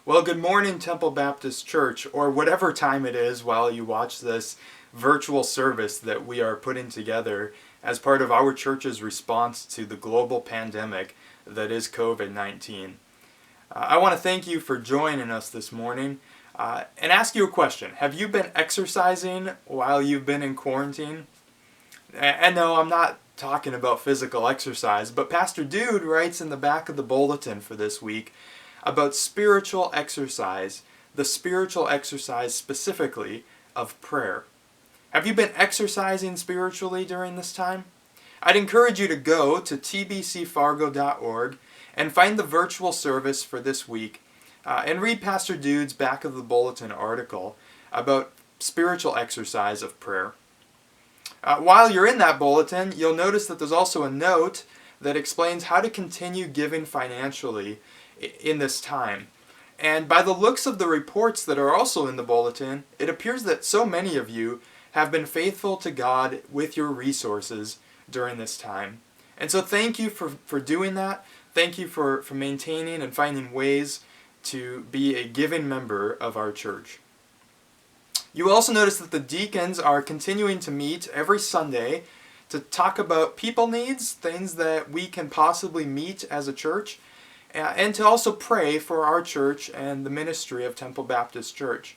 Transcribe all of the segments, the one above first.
Well, good morning, Temple Baptist Church, or whatever time it is while you watch this virtual service that we are putting together as part of our church's response to the global pandemic that is COVID-19. I want to thank you for joining us this morning and ask you a question. Have you been exercising while you've been in quarantine? And no, I'm not talking about physical exercise, but Pastor Dude writes in the back of the bulletin for this week about spiritual exercise, the spiritual exercise specifically of prayer. Have you been exercising spiritually during this time? I'd encourage you to go to tbcfargo.org and find the virtual service for this week and read Pastor Dude's back of the bulletin article about spiritual exercise of prayer. While you're in that bulletin, you'll notice that there's also a note that explains how to continue giving financially in this time. And by the looks of the reports that are also in the bulletin, it appears that so many of you have been faithful to God with your resources during this time. And so thank you for doing that. Thank you for maintaining and finding ways to be a giving member of our church. You also notice that the deacons are continuing to meet every Sunday to talk about people needs, things that we can possibly meet as a church, and to also pray for our church and the ministry of Temple Baptist Church.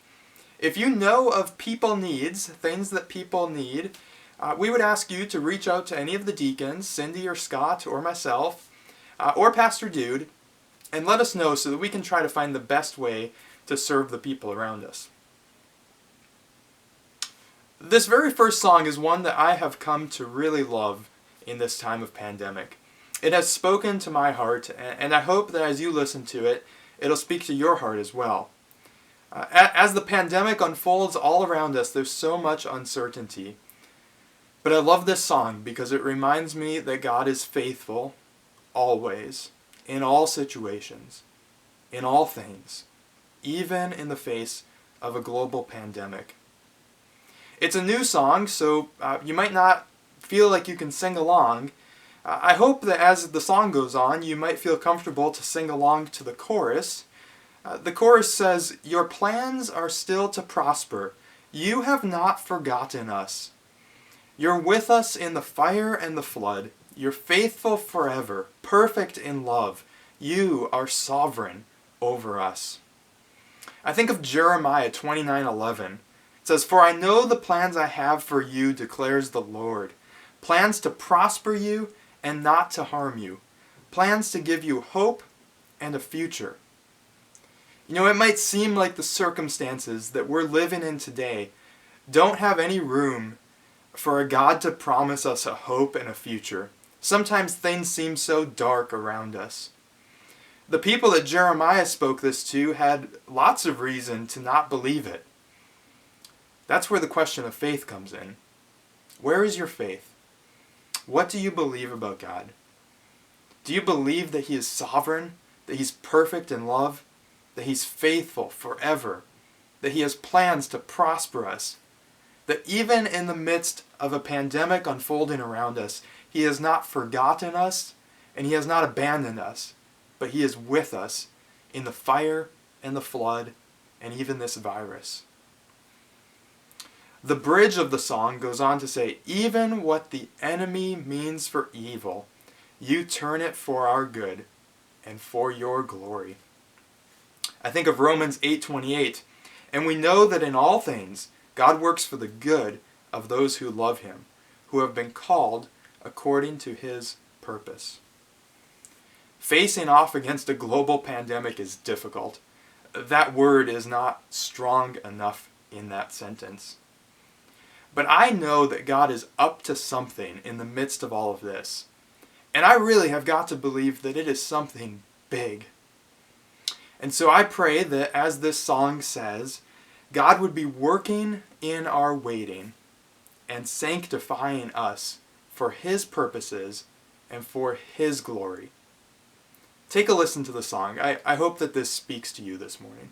If you know of people needs, things that people need, we would ask you to reach out to any of the deacons, Cindy or Scott or myself, or Pastor Dude, and let us know so that we can try to find the best way to serve the people around us. This very first song is one that I have come to really love in this time of pandemic. It has spoken to my heart, and I hope that as you listen to it, it'll speak to your heart as well. As the pandemic unfolds all around us, there's so much uncertainty. But I love this song because it reminds me that God is faithful always, in all situations, in all things, even in the face of a global pandemic. It's a new song, so you might not feel like you can sing along. I hope that as the song goes on, you might feel comfortable to sing along to the chorus. The chorus says, "Your plans are still to prosper. You have not forgotten us. You're with us in the fire and the flood. You're faithful forever, perfect in love. You are sovereign over us." I think of Jeremiah 29:11. It says, "For I know the plans I have for you, declares the Lord. Plans to prosper you and not to harm you. Plans to give you hope and a future." You know, it might seem like the circumstances that we're living in today don't have any room for a God to promise us a hope and a future. Sometimes things seem so dark around us. The people that Jeremiah spoke this to had lots of reason to not believe it. That's where the question of faith comes in. Where is your faith? What do you believe about God? Do you believe that He is sovereign, that He's perfect in love, that He's faithful forever, that He has plans to prosper us, that even in the midst of a pandemic unfolding around us, He has not forgotten us and He has not abandoned us, but He is with us in the fire and the flood and even this virus? The bridge of the song goes on to say, "Even what the enemy means for evil, you turn it for our good and for your glory." I think of Romans 8:28, "And we know that in all things God works for the good of those who love Him, who have been called according to His purpose." Facing off against a global pandemic is difficult. That word is not strong enough in that sentence. But I know that God is up to something in the midst of all of this. And I really have got to believe that it is something big. And so I pray that as this song says, God would be working in our waiting and sanctifying us for His purposes and for His glory. Take a listen to the song. I hope that this speaks to you this morning.